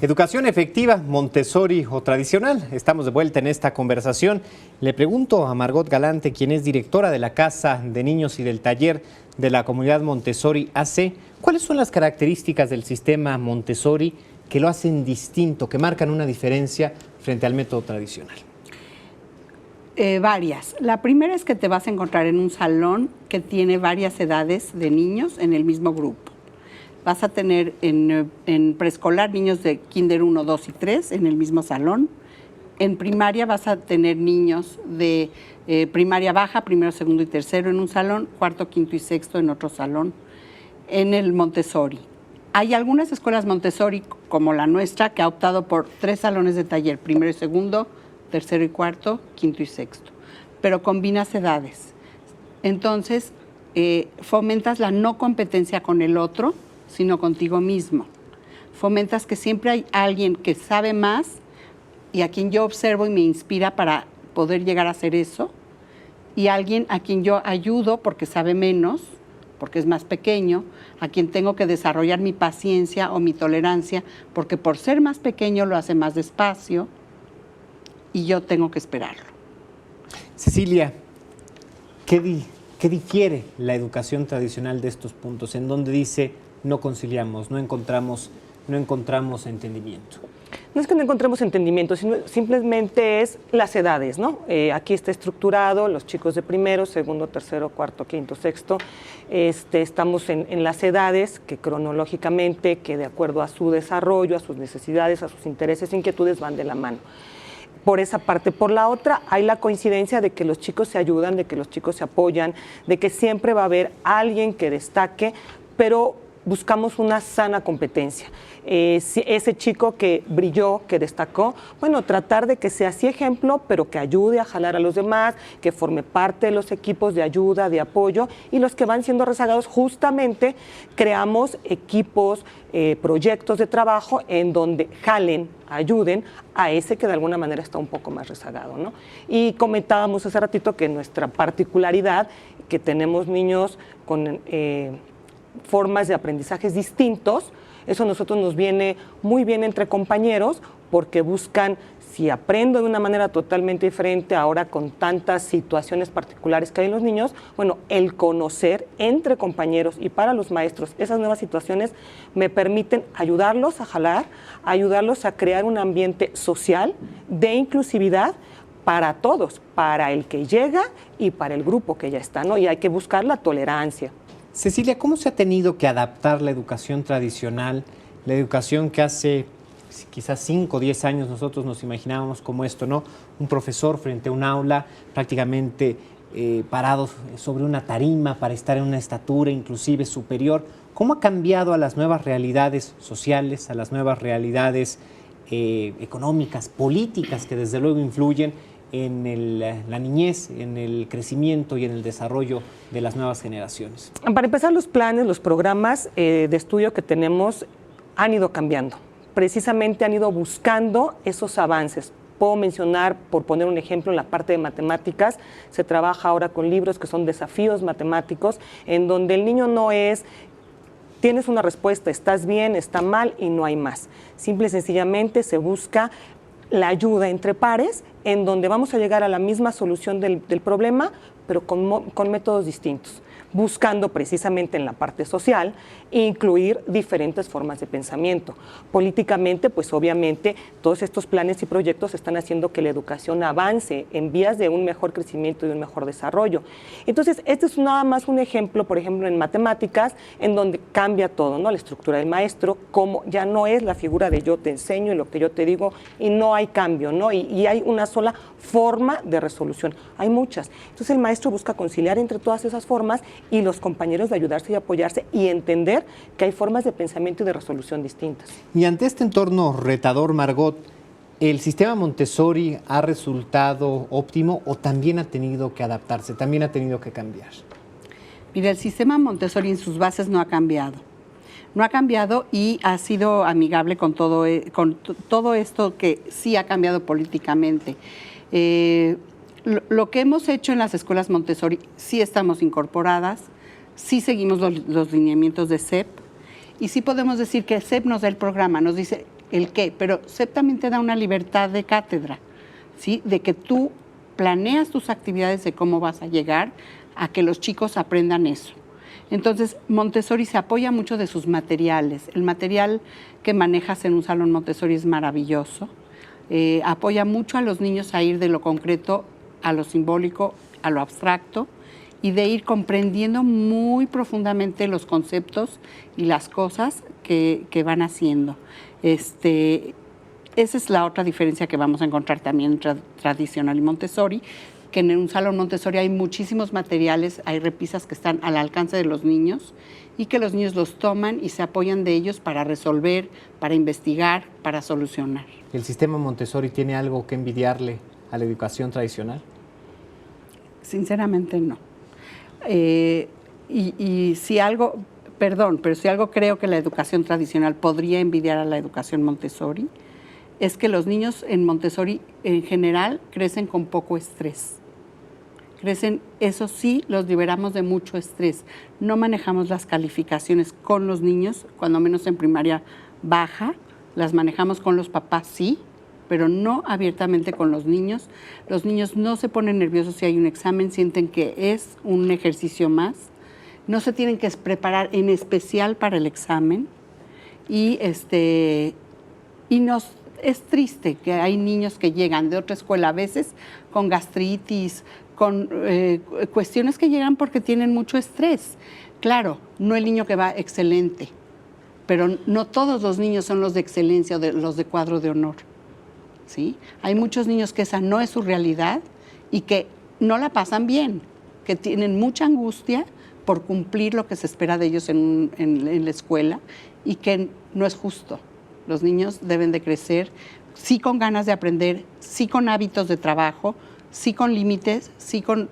Educación efectiva, Montessori o tradicional. Estamos de vuelta en esta conversación. Le pregunto a Margot Galante, quien es directora de la Casa de Niños y del Taller de la Comunidad Montessori AC, ¿cuáles son las características del sistema Montessori que lo hacen distinto, que marcan una diferencia frente al método tradicional? Varias. La primera es que te vas a encontrar en un salón que tiene varias edades de niños en el mismo grupo. Vas a tener en preescolar niños de kinder 1, 2 y 3 en el mismo salón. En primaria vas a tener niños de primaria baja, primero, segundo y tercero en un salón, cuarto, quinto y sexto en otro salón. En el Montessori. Hay algunas escuelas Montessori, como la nuestra, que ha optado por 3 salones de taller, primero y segundo, tercero y cuarto, quinto y sexto. Pero combinas edades. Entonces, fomentas la no competencia con el otro, sino contigo mismo. Fomentas que siempre hay alguien que sabe más y a quien yo observo y me inspira para poder llegar a hacer eso, y alguien a quien yo ayudo porque sabe menos, porque es más pequeño, a quien tengo que desarrollar mi paciencia o mi tolerancia, porque por ser más pequeño lo hace más despacio y yo tengo que esperarlo. Cecilia, ¿qué difiere la educación tradicional de estos puntos? ¿En dónde dice no conciliamos, no encontramos entendimiento? No es que no encontremos entendimiento, sino simplemente es las edades, ¿no? Aquí está estructurado los chicos de primero, segundo, tercero, cuarto, quinto, sexto. Estamos en las edades que cronológicamente, que de acuerdo a su desarrollo, a sus necesidades, a sus intereses, inquietudes van de la mano. Por esa parte. Por la otra, hay la coincidencia de que los chicos se ayudan, de que los chicos se apoyan, de que siempre va a haber alguien que destaque, pero buscamos una sana competencia. Si ese chico que brilló, que destacó, bueno, tratar de que sea así ejemplo, pero que ayude a jalar a los demás, que forme parte de los equipos de ayuda, de apoyo, y los que van siendo rezagados, justamente creamos equipos, proyectos de trabajo en donde jalen, ayuden a ese que de alguna manera está un poco más rezagado, ¿no? Y comentábamos hace ratito que nuestra particularidad, que tenemos niños con formas de aprendizajes distintos, eso a nosotros nos viene muy bien entre compañeros porque buscan, si aprendo de una manera totalmente diferente ahora con tantas situaciones particulares que hay en los niños, bueno, el conocer entre compañeros y para los maestros esas nuevas situaciones me permiten ayudarlos a jalar, ayudarlos a crear un ambiente social de inclusividad para todos, para el que llega y para el grupo que ya está, ¿no? Y hay que buscar la tolerancia. Cecilia, ¿cómo se ha tenido que adaptar la educación tradicional, la educación que hace quizás 5 o 10 años nosotros nos imaginábamos como esto, ¿no? Un profesor frente a un aula prácticamente parado sobre una tarima para estar en una estatura inclusive superior. ¿Cómo ha cambiado a las nuevas realidades sociales, a las nuevas realidades económicas, políticas que desde luego influyen en la niñez, en el crecimiento y en el desarrollo de las nuevas generaciones? Para empezar, los planes, los programas de estudio que tenemos han ido cambiando. Precisamente han ido buscando esos avances. Puedo mencionar, por poner un ejemplo, en la parte de matemáticas, se trabaja ahora con libros que son desafíos matemáticos, en donde el niño no es tienes una respuesta, estás bien, está mal y no hay más. Simple y sencillamente se busca la ayuda entre pares, en donde vamos a llegar a la misma solución del problema, pero con métodos distintos, buscando precisamente en la parte social incluir diferentes formas de pensamiento. Políticamente, pues obviamente, todos estos planes y proyectos están haciendo que la educación avance en vías de un mejor crecimiento y un mejor desarrollo. Entonces, este es nada más un ejemplo, por ejemplo, en matemáticas, en donde cambia todo, ¿no? La estructura del maestro, como ya no es la figura de yo te enseño y lo que yo te digo, y no hay cambio, ¿no? Y hay una sola forma de resolución. Hay muchas. Entonces, el maestro busca conciliar entre todas esas formas y los compañeros de ayudarse y apoyarse y entender que hay formas de pensamiento y de resolución distintas. Y ante este entorno retador, Margot, ¿el sistema Montessori ha resultado óptimo o también ha tenido que adaptarse, también ha tenido que cambiar? Mira, el sistema Montessori en sus bases no ha cambiado. No ha cambiado y ha sido amigable con todo esto que sí ha cambiado políticamente. Lo que hemos hecho en las escuelas Montessori, sí estamos incorporadas, sí seguimos los lineamientos de CEP y sí podemos decir que CEP nos da el programa, nos dice el qué, pero SEP también te da una libertad de cátedra, ¿sí? De que tú planeas tus actividades de cómo vas a llegar a que los chicos aprendan eso. Entonces, Montessori se apoya mucho de sus materiales. El material que manejas en un salón Montessori es maravilloso. Apoya mucho a los niños a ir de lo concreto a lo simbólico, a lo abstracto, y de ir comprendiendo muy profundamente los conceptos y las cosas que van haciendo. Esa es la otra diferencia que vamos a encontrar también entre tradicional y Montessori, que en un salón Montessori hay muchísimos materiales, hay repisas que están al alcance de los niños y que los niños los toman y se apoyan de ellos para resolver, para investigar, para solucionar. ¿El sistema Montessori tiene algo que envidiarle a la educación tradicional? Sinceramente no. Y si algo, perdón, pero si algo creo que la educación tradicional podría envidiar a la educación Montessori, es que los niños en Montessori en general crecen con poco estrés. Crecen, eso sí, los liberamos de mucho estrés. No manejamos las calificaciones con los niños, cuando menos en primaria baja, las manejamos con los papás, sí, pero no abiertamente con los niños. Los niños no se ponen nerviosos si hay un examen, sienten que es un ejercicio más. No se tienen que preparar en especial para el examen. Y es triste que hay niños que llegan de otra escuela a veces con gastritis, con cuestiones que llegan porque tienen mucho estrés. Claro, no el niño que va excelente, pero no todos los niños son los de excelencia o los de cuadro de honor, ¿sí? Hay muchos niños que esa no es su realidad y que no la pasan bien, que tienen mucha angustia por cumplir lo que se espera de ellos en la escuela y que no es justo. Los niños deben de crecer sí con ganas de aprender, sí con hábitos de trabajo, sí con límites, sí con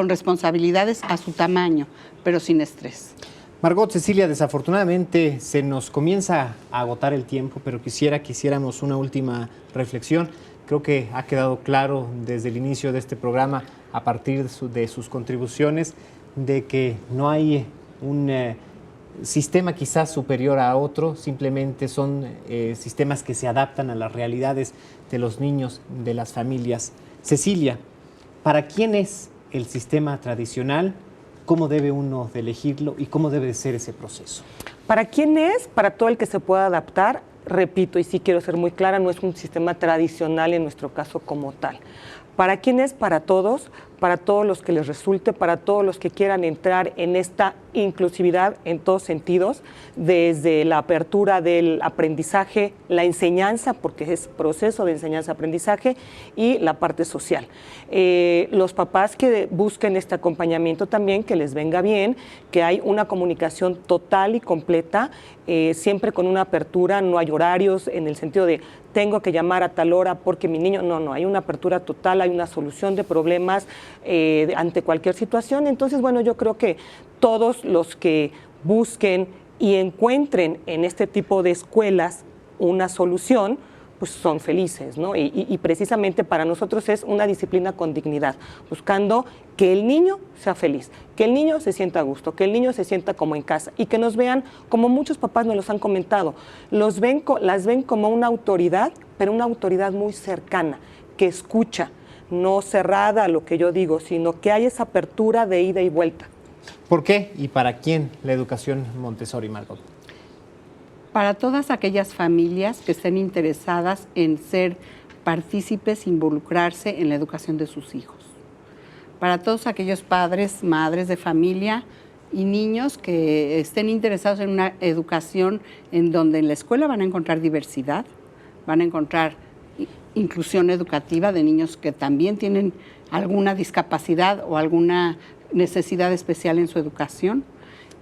responsabilidades a su tamaño, pero sin estrés. Margot, Cecilia, desafortunadamente se nos comienza a agotar el tiempo, pero que hiciéramos una última reflexión. Creo que ha quedado claro desde el inicio de este programa, a partir de sus contribuciones, de que no hay un sistema quizás superior a otro, simplemente son sistemas que se adaptan a las realidades de los niños, de las familias. Cecilia, ¿para quién es el sistema tradicional? ¿Cómo debe uno de elegirlo y cómo debe de ser ese proceso? ¿Para quién es? Para todo el que se pueda adaptar. Repito, y sí quiero ser muy clara, no es un sistema tradicional en nuestro caso como tal. ¿Para quién es? Para todos los que les resulte, para todos los que quieran entrar en esta inclusividad en todos sentidos, desde la apertura del aprendizaje, la enseñanza, porque es proceso de enseñanza-aprendizaje, y la parte social. Los papás que busquen este acompañamiento también, que les venga bien, que hay una comunicación total y completa, siempre con una apertura, no hay horarios en el sentido de tengo que llamar a tal hora porque mi niño, no, hay una apertura total, hay una solución de problemas ante cualquier situación. Entonces, bueno, yo creo que todos los que busquen y encuentren en este tipo de escuelas una solución, pues son felices, ¿no? Y precisamente para nosotros es una disciplina con dignidad, buscando que el niño sea feliz, que el niño se sienta a gusto, que el niño se sienta como en casa y que nos vean, como muchos papás nos los han comentado, las ven como una autoridad, pero una autoridad muy cercana, que escucha, no cerrada a lo que yo digo, sino que hay esa apertura de ida y vuelta. ¿Por qué y para quién la educación Montessori, Margot? Para todas aquellas familias que estén interesadas en ser partícipes, involucrarse en la educación de sus hijos. Para todos aquellos padres, madres de familia y niños que estén interesados en una educación en donde en la escuela van a encontrar diversidad, van a encontrar inclusión educativa de niños que también tienen alguna discapacidad o alguna necesidad especial en su educación,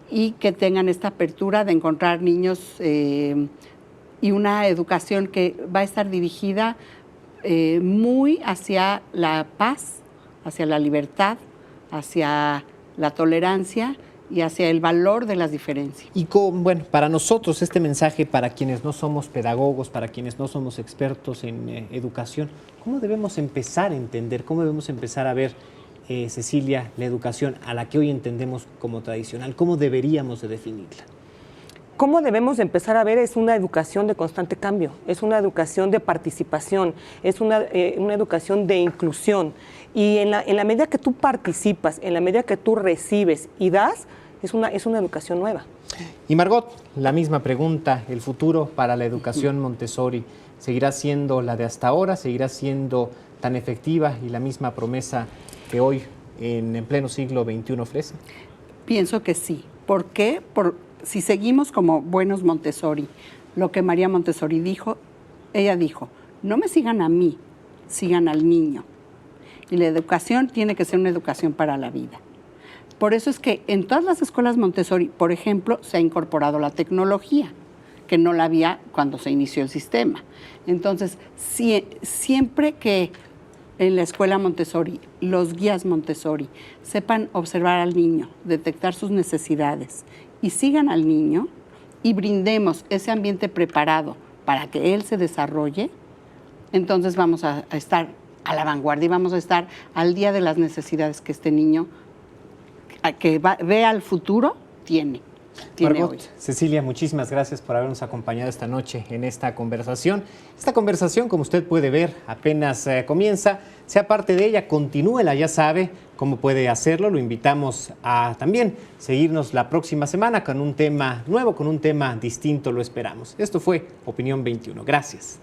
y que tengan esta apertura de encontrar niños y una educación que va a estar dirigida muy hacia la paz, hacia la libertad, hacia la tolerancia y hacia el valor de las diferencias. Y bueno, para nosotros este mensaje, para quienes no somos pedagogos, para quienes no somos expertos en educación, ¿cómo debemos empezar a entender, cómo debemos empezar a ver, Cecilia, la educación a la que hoy entendemos como tradicional? ¿Cómo deberíamos de definirla? cómo debemos de empezar a ver es una educación de constante cambio, es una educación de participación, es una educación de inclusión. Y en la medida que tú participas, en la medida que tú recibes y das, es una educación nueva. Y Margot, la misma pregunta, el futuro para la educación Montessori, ¿seguirá siendo la de hasta ahora? ¿Seguirá siendo tan efectiva y la misma promesa que hoy en pleno siglo XXI ofrece? Pienso que sí. ¿Por qué? Si seguimos como buenos Montessori, lo que María Montessori dijo, ella dijo, no me sigan a mí, sigan al niño. Y la educación tiene que ser una educación para la vida. Por eso es que en todas las escuelas Montessori, por ejemplo, se ha incorporado la tecnología, que no la había cuando se inició el sistema. Entonces, siempre que en la escuela Montessori, los guías Montessori sepan observar al niño, detectar sus necesidades y sigan al niño y brindemos ese ambiente preparado para que él se desarrolle, entonces vamos a estar a la vanguardia y vamos a estar al día de las necesidades que este niño que vea al futuro tiene Margot, hoy. Cecilia, muchísimas gracias por habernos acompañado esta noche en esta conversación. Esta conversación, como usted puede ver, apenas comienza. Sea parte de ella, continúela, ya sabe cómo puede hacerlo. Lo invitamos a también seguirnos la próxima semana con un tema nuevo, con un tema distinto, lo esperamos. Esto fue Opinión 21. Gracias.